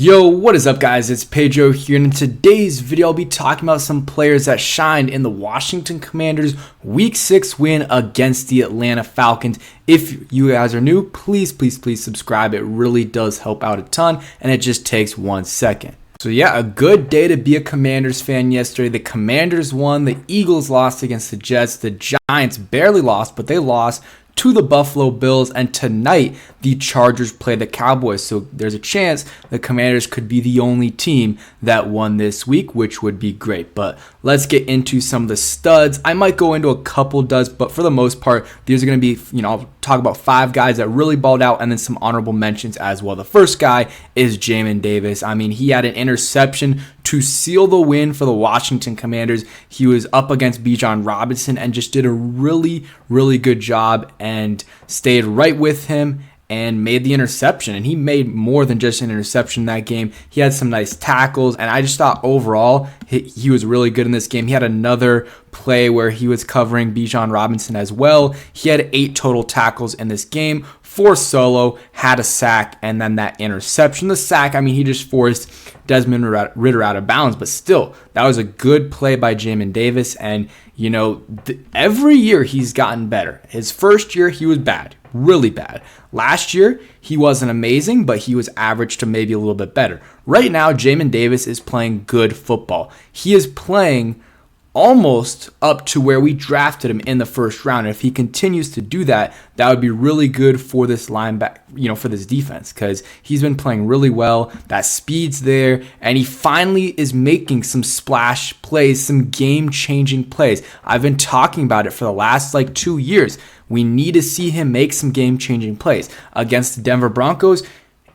Yo, what is up guys? It's Pedro here, and in today's video I'll be talking about some players that shined in the Washington Commanders Week 6 win against the Atlanta Falcons. If you guys are new, please subscribe. It really does help out a ton, and it just takes 1 second. So yeah, a good day to be a Commanders fan yesterday. The Commanders won, the Eagles lost against the Jets, the Giants barely lost, but they lost to the Buffalo Bills, and tonight the Chargers play the Cowboys, so there's a chance the Commanders could be the only team that won this week, which would be great. But let's get into some of the studs. I might go into a couple duds, but for the most part, these are going to be, I'll talk about 5 guys that really balled out and then some honorable mentions as well. The first guy is Jamon Davis. I mean, he had an interception to seal the win for the Washington Commanders. He was up against Bijan Robinson and just did a really good job and stayed right with him and made the interception. And he made more than just an interception in that game. He had some nice tackles, and I just thought overall he was really good in this game. He had another play where he was covering Bijan Robinson as well. He had 8 total tackles in this game, 4 solo, had a sack, and then that interception. The sack, I mean, he just forced Desmond Ridder out of bounds, but still, that was a good play by Jamon Davis. And, every year he's gotten better. His first year, he was bad, really bad. Last year, he wasn't amazing, but he was average to maybe a little bit better. Right now, Jamon Davis is playing good football. He is playing almost up to where we drafted him in the first round. And if he continues to do that, that would be really good for this linebacker, for this defense, because he's been playing really well. That speed's there, and he finally is making some splash plays, some game-changing plays. I've been talking about it for the last 2 years. We need to see him make some game-changing plays. Against the Denver Broncos,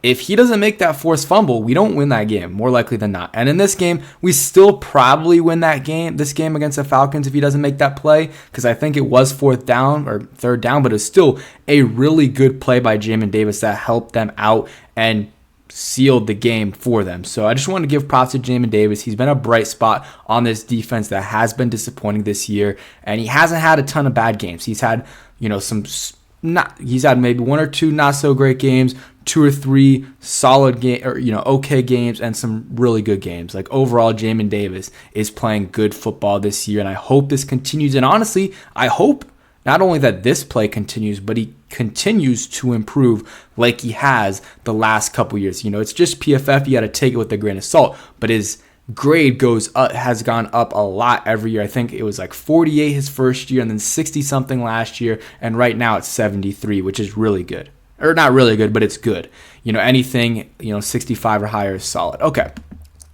if he doesn't make that forced fumble, we don't win that game, more likely than not. And in this game, we still probably win this game against the Falcons if he doesn't make that play, because I think it was 4th down or 3rd down, but it's still a really good play by Jamon Davis that helped them out and sealed the game for them. So I just want to give props to Jamon Davis. He's been a bright spot on this defense that has been disappointing this year, and he hasn't had a ton of bad games. He's had, he's had maybe 1 or 2 not so great games, 2 or 3 solid okay games, and some really good games. Overall, Jamon Davis is playing good football this year, and I hope this continues. And honestly, I hope not only that this play continues, but he continues to improve like he has the last couple years. It's just PFF. You got to take it with a grain of salt, but his grade has gone up a lot every year. I think it was 48 his first year, and then 60 something last year, and right now it's 73, which is really good. Or not really good, but it's good. Anything 65 or higher is solid. Okay,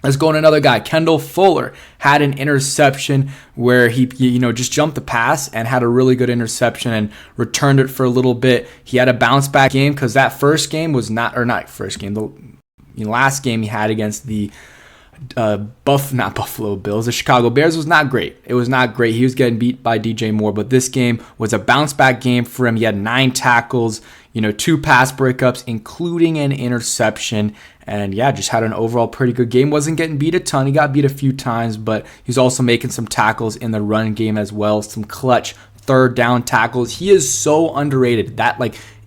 let's go on another guy. Kendall Fuller had an interception where he just jumped the pass and had a really good interception and returned it for a little bit. He had a bounce back game because that first game was not first game. The last game he had against the not Buffalo Bills, the Chicago Bears was not great. It was not great. He was getting beat by DJ Moore, but this game was a bounce back game for him. He had 9 tackles, 2 pass breakups, including an interception, and just had an overall pretty good game. Wasn't getting beat a ton. He got beat a few times, but he's also making some tackles in the run game as well, some clutch 3rd down tackles. He is so underrated. That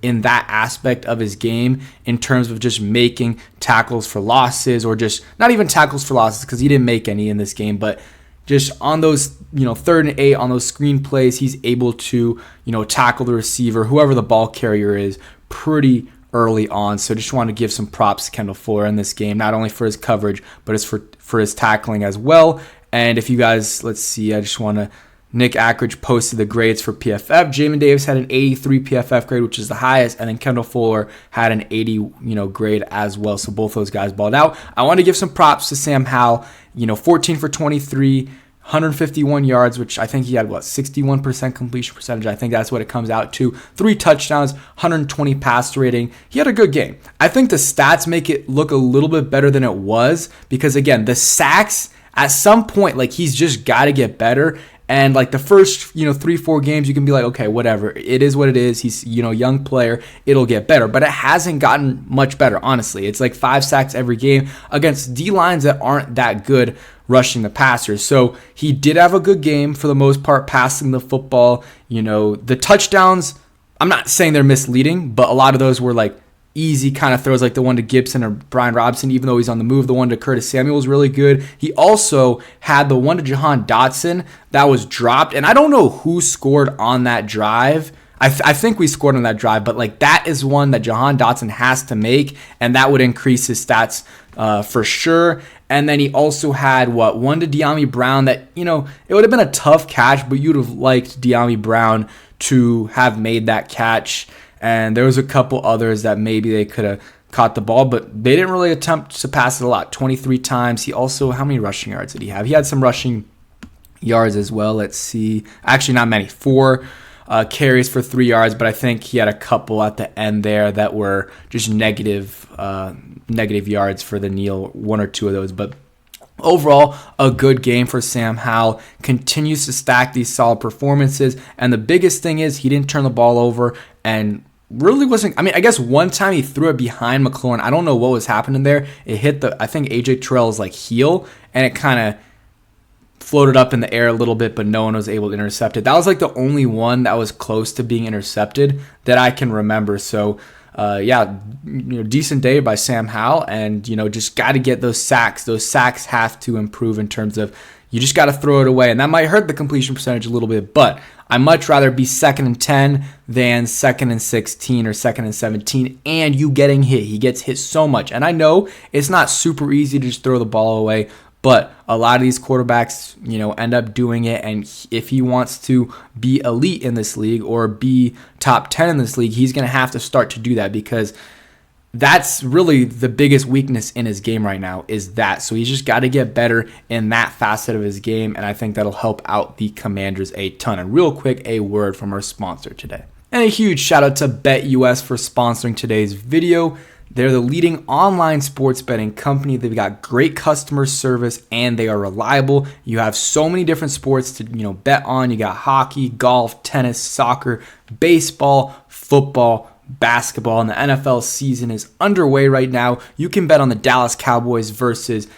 in that aspect of his game, in terms of just making tackles for losses, or just not even tackles for losses because he didn't make any in this game, but just on those 3rd and 8 on those screen plays, he's able to tackle the receiver, whoever the ball carrier is, pretty early on. So just want to give some props to Kendall Fuller in this game, not only for his coverage, but it's for his tackling as well. And if you guys, let's see, I just want to, Nick Ackridge posted the grades for PFF. Jamon Davis had an 83 PFF grade, which is the highest, and then Kendall Fuller had an 80, grade as well. So both those guys balled out. I want to give some props to Sam Howell. 14 for 23, 151 yards, which I think he had 61% completion percentage. I think that's what it comes out to. 3 touchdowns, 120 pass rating. He had a good game. I think the stats make it look a little bit better than it was, because again, the sacks at some point, he's just got to get better. And the first, 3-4 games, you can be okay, whatever. It is what it is. He's, young player. It'll get better. But it hasn't gotten much better, honestly. It's 5 sacks every game against D-lines that aren't that good rushing the passers. So he did have a good game for the most part, passing the football. The touchdowns, I'm not saying they're misleading, but a lot of those were easy kind of throws like the one to Gibson or Brian Robinson, even though he's on the move. The one to Curtis Samuel was really good. He also had the one to Jahan Dotson that was dropped, and I don't know who scored on that drive. I think we scored on that drive, but like that is one that Jahan Dotson has to make, and that would increase his stats for sure. And then he also had one to De'Ami Brown that, it would have been a tough catch, but you'd have liked De'Ami Brown to have made that catch. And there was a couple others that maybe they could have caught the ball, but they didn't really attempt to pass it a lot. 23 times. He also, how many rushing yards did he have? He had some rushing yards as well. Let's see. Actually, not many. 4 carries for 3 yards, but I think he had a couple at the end there that were just negative yards for the kneel, 1 or 2 of those. But overall, a good game for Sam Howell. Continues to stack these solid performances, and the biggest thing is he didn't turn the ball over and really wasn't. I guess one time he threw it behind McLaurin. I don't know what was happening there. It hit I think AJ Terrell's heel, and it kind of floated up in the air a little bit, but no one was able to intercept it. That was like the only one that was close to being intercepted that I can remember. So decent day by Sam Howell, and just got to get those sacks. Those sacks have to improve in terms of you just got to throw it away, and that might hurt the completion percentage a little bit, but I much rather be 2nd and 10 than 2nd and 16 or 2nd and 17 and you getting hit. He gets hit so much, and I know it's not super easy to just throw the ball away, but a lot of these quarterbacks, end up doing it. And if he wants to be elite in this league or be top 10 in this league, he's going to have to start to do that, because that's really the biggest weakness in his game right now is that. So he's just got to get better in that facet of his game, and I think that'll help out the Commanders a ton. And real quick, a word from our sponsor today. And a huge shout out to BetUS for sponsoring today's video. They're the leading online sports betting company. They've got great customer service and they are reliable. You have so many different sports to bet on. You got hockey, golf, tennis, soccer, baseball, football, basketball, and the NFL season is underway right now. You can bet on the Dallas Cowboys versus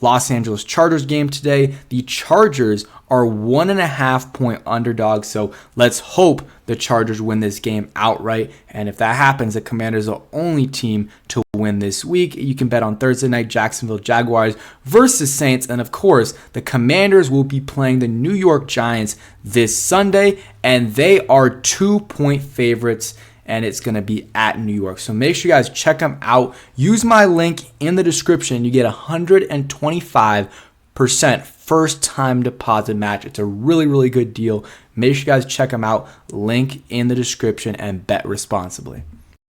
Los Angeles Chargers game today. The Chargers are 1.5 point underdogs, so let's hope the Chargers win this game outright. And if that happens, the Commanders are the only team to win this week. You can bet on Thursday night Jacksonville Jaguars versus Saints, and of course, the Commanders will be playing the New York Giants this Sunday, and they are 2-point favorites. And it's going to be at New York. So make sure you guys check them out. Use my link in the description. You get 125% first-time deposit match. It's a really, really good deal. Make sure you guys check them out. Link in the description, and bet responsibly.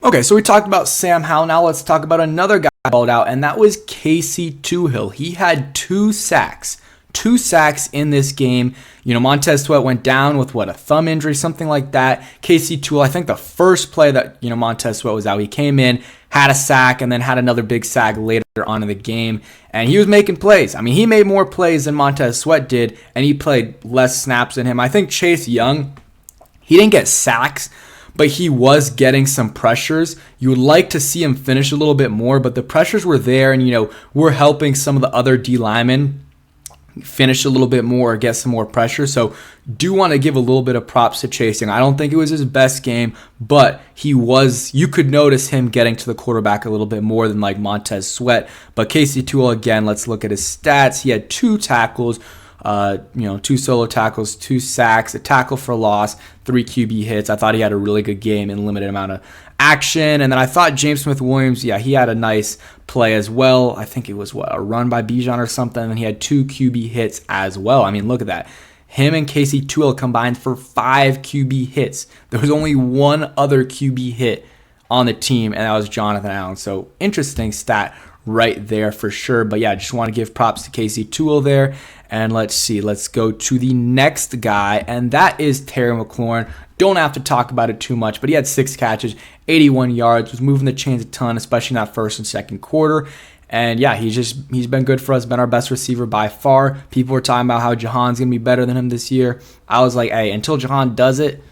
Okay, so we talked about Sam Howell. Now let's talk about another guy balled out, and that was Casey Tuhill. He had 2 sacks. 2 sacks in this game. Montez Sweat went down with a thumb injury, something like that. Casey Tuhill, I think the first play that, Montez Sweat was out, he came in, had a sack, and then had another big sack later on in the game. And he was making plays. He made more plays than Montez Sweat did, and he played less snaps than him. I think Chase Young, he didn't get sacks, but he was getting some pressures. You would like to see him finish a little bit more, but the pressures were there, and, we're helping some of the other D linemen finish a little bit more or get some more pressure. So do want to give a little bit of props to Chase Young. I don't think it was his best game, but you could notice him getting to the quarterback a little bit more than like Montez Sweat. But Casey Tuhill, again, let's look at his stats. He had 2 tackles, 2 solo tackles, 2 sacks, a tackle for loss, 3 QB hits. I thought he had a really good game in limited amount of action. And then I thought James Smith-Williams, he had a nice play as well. I think it was a run by Bijan or something, and he had 2 QB hits as well. Look at that. Him and Casey Tuhill combined for 5 QB hits. There was only 1 other QB hit on the team, and that was Jonathan Allen. So interesting stat right there for sure. But yeah, I just want to give props to Casey Tuhill there. And let's see. Let's go to the next guy, and that is Terry McLaurin. Don't have to talk about it too much, but he had 6 catches, 81 yards, was moving the chains a ton, especially in that first and second quarter. And yeah, he's been good for us, been our best receiver by far. People were talking about how Jahan's going to be better than him this year. I was like, hey, until Jahan does it,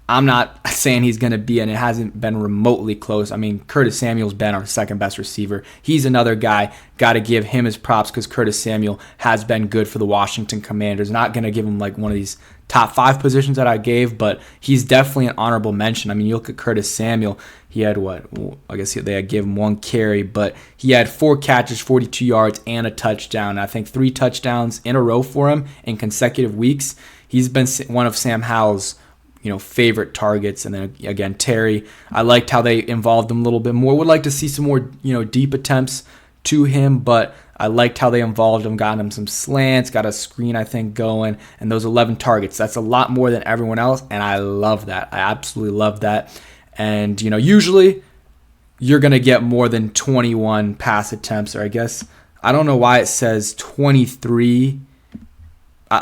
I'm not saying he's going to be, and it hasn't been remotely close. I mean, Curtis Samuel's been our second best receiver. He's another guy. Got to give him his props because Curtis Samuel has been good for the Washington Commanders. Not going to give him like one of these top 5 positions that I gave, but he's definitely an honorable mention. I mean, you look at Curtis Samuel, he had I guess they had given him 1 carry, but he had 4 catches, 42 yards, and a touchdown. I think 3 touchdowns in a row for him in consecutive weeks. He's been one of Sam Howell's favorite targets. And then again, Terry, I liked how they involved him a little bit more. Would like to see some more, deep attempts to him, but I liked how they involved him, got him some slants, got a screen, I think, going, and those 11 targets. That's a lot more than everyone else, and I love that. I absolutely love that. And, usually you're going to get more than 21 pass attempts, or I don't know why it says 23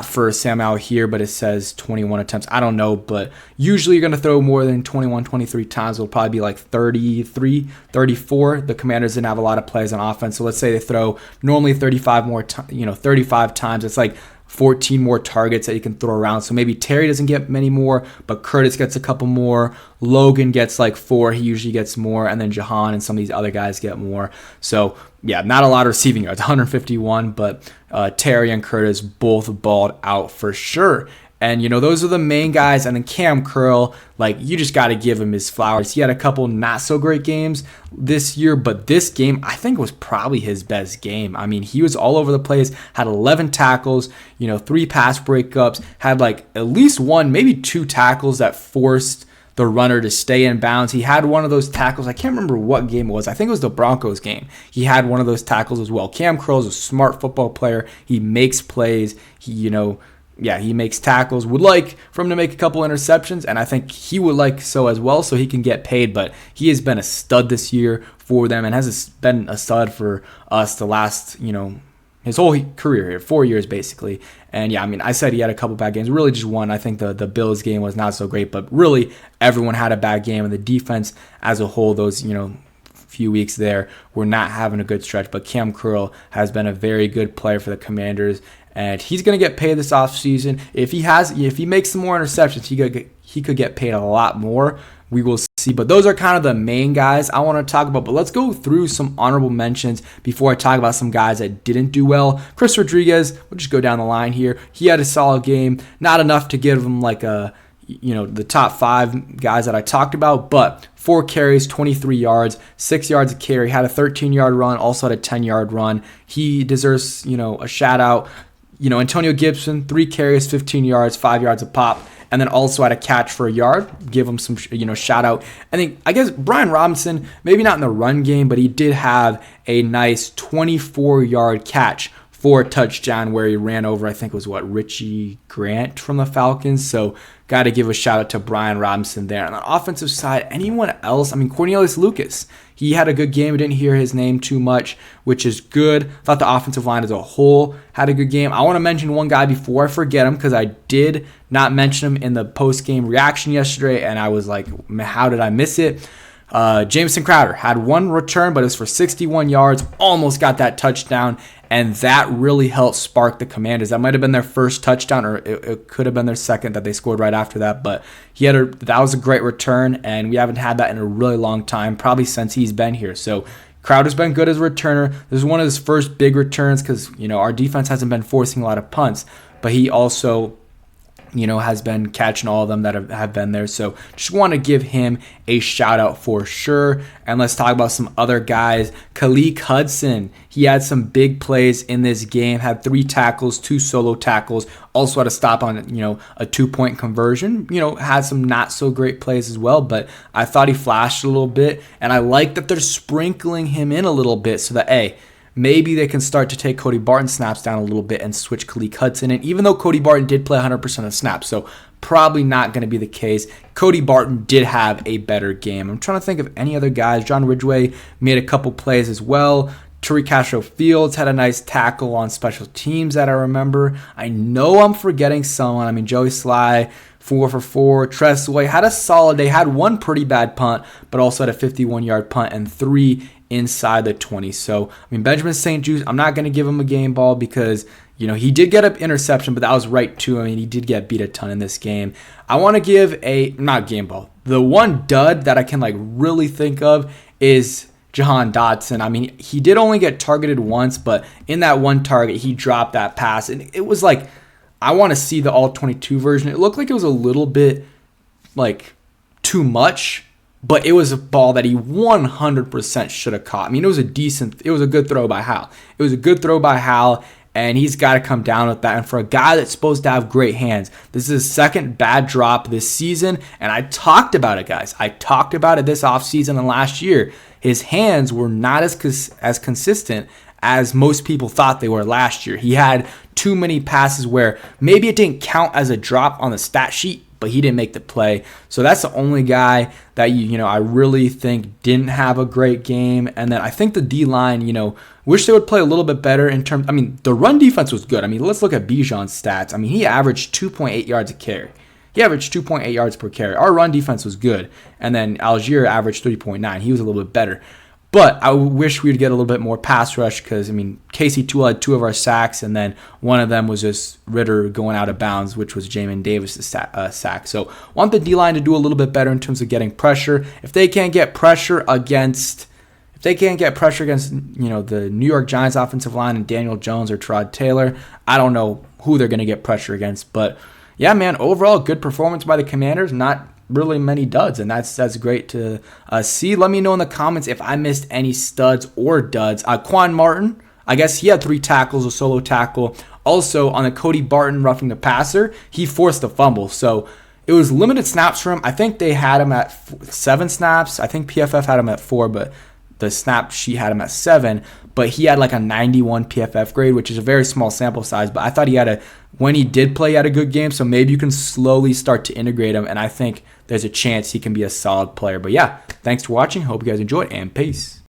for Sam Howell here, but it says 21 attempts. I don't know, but usually you're going to throw more than 21, 23 times. It'll probably be like 33, 34. The Commanders didn't have a lot of plays on offense, so let's say they throw normally 35 times. It's like 14 more targets that you can throw around. So maybe Terry doesn't get many more, but Curtis gets a couple more. Logan gets like 4. He usually gets more. And then Jahan and some of these other guys get more. So, yeah, not a lot of receiving yards, 151, but Terry and Curtis both balled out for sure. And, those are the main guys. And then Cam Curl, you just got to give him his flowers. He had a couple not so great games this year, but this game, I think, was probably his best game. I mean, he was all over the place, had 11 tackles, 3 pass breakups, had at least 1, maybe 2 tackles that forced the runner to stay in bounds. He had one of those tackles. I can't remember what game it was. I think it was the Broncos game. He had one of those tackles as well. Cam Curl is a smart football player. He makes plays. He makes tackles. Would like for him to make a couple interceptions, and I think he would like so as well, so he can get paid. But he has been a stud this year for them and has been a stud for us the last, his whole career here, 4 years basically. And yeah, I mean, I said he had a couple bad games, really just one. I think the Bills game was not so great, but really everyone had a bad game, and the defense as a whole, those, few weeks there, were not having a good stretch. But Cam Curl has been a very good player for the Commanders, and he's going to get paid this offseason. If he makes some more interceptions, he could get paid a lot more. We will see. But those are kind of the main guys I want to talk about. But let's go through some honorable mentions before I talk about some guys that didn't do well. Chris Rodriguez, we'll just go down the line here. He had a solid game. Not enough to give him the top 5 guys that I talked about, but 4 carries, 23 yards, 6 yards a carry, had a 13-yard run, also had a 10-yard run. He deserves, a shout out. Antonio Gibson, 3 carries, 15 yards, 5 yards a pop, and then also had a catch for a yard. Give him some, shout out. I guess Brian Robinson, maybe not in the run game, but he did have a nice 24-yard catch for a touchdown where he ran over, I think it was Richie Grant from the Falcons. So got to give a shout out to Brian Robinson there. On the offensive side, anyone else? I mean, Cornelius Lucas. He had a good game. I didn't hear his name too much, which is good. Thought the offensive line as a whole had a good game. I want to mention one guy before I forget him, because I did not mention him in the post-game reaction yesterday, and I was like, how did I miss it? Jamison Crowder had 1 return, but it was for 61 yards, almost got that touchdown, and that really helped spark the Commanders. That might have been their first touchdown, or it could have been their second that they scored right after that, but that was a great return, and we haven't had that in a really long time, probably since he's been here. So Crowder's been good as a returner. This is one of his first big returns because, our defense hasn't been forcing a lot of punts, but he also has been catching all of them that have been there. So just want to give him a shout out for sure. And let's talk about some other guys. Khaleke Hudson, he had some big plays in this game, had 3 tackles, 2 solo tackles, also had a stop on, a 2-point conversion, had some not so great plays as well, but I thought he flashed a little bit, and I like that they're sprinkling him in a little bit so that, maybe they can start to take Cody Barton snaps down a little bit and switch Khaleke Hudson in, even though Cody Barton did play 100% of snaps, so probably not going to be the case. Cody Barton did have a better game. I'm trying to think of any other guys. John Ridgway made a couple plays as well. Tariq Castro-Fields had a nice tackle on special teams that I remember. I know I'm forgetting someone. I mean, Joey Sly, 4 for 4. Tressway had a solid day. Had 1 pretty bad punt, but also had a 51-yard punt and 3 inside the 20. So, I mean, Benjamin St. Juste, I'm not going to give him a game ball because, He did get an interception, but that was right to him, and he did get beat a ton in this game. I want to give the one dud that I can really think of is Jahan Dotson. He did only get targeted once, but in that one target, he dropped that pass, and it was I want to see the all-22 version. It looked like it was a little bit too much, but it was a ball that he 100% should have caught. It was a good throw by Hal. And he's got to come down with that. And for a guy that's supposed to have great hands, this is his second bad drop this season. And I talked about it, guys. I talked about it this offseason and last year. His hands were not as consistent as most people thought they were last year. He had too many passes where maybe it didn't count as a drop on the stat sheet, but he didn't make the play. So that's the only guy that I really think didn't have a great game. And then I think the D-line, wish they would play a little bit better in terms. The run defense was good. Let's look at Bijan's stats. He averaged 2.8 yards a carry. He averaged 2.8 yards per carry. Our run defense was good. And then Algier averaged 3.9. He was a little bit better. But I wish we would get a little bit more pass rush because, Casey Toole had 2 of our sacks, and then one of them was just Ritter going out of bounds, which was Jamon Davis' sack. So want the D-line to do a little bit better in terms of getting pressure. If they can't get pressure against the New York Giants offensive line and Daniel Jones or Terod Taylor, I don't know who they're going to get pressure against. But yeah, man, overall good performance by the Commanders. Not really many duds, and that's great to see. Let me know in the comments if I missed any studs or duds. Quan Martin, I guess he had 3 tackles, a solo tackle. Also, on the Cody Barton roughing the passer, he forced a fumble. So it was limited snaps for him. I think they had him at 7 snaps. I think PFF had him at 4, but the snap sheet had him at 7. But he had a 91 PFF grade, which is a very small sample size. But I thought when he did play, he had a good game. So maybe you can slowly start to integrate him. And I think there's a chance he can be a solid player. But yeah, thanks for watching. Hope you guys enjoyed, and peace.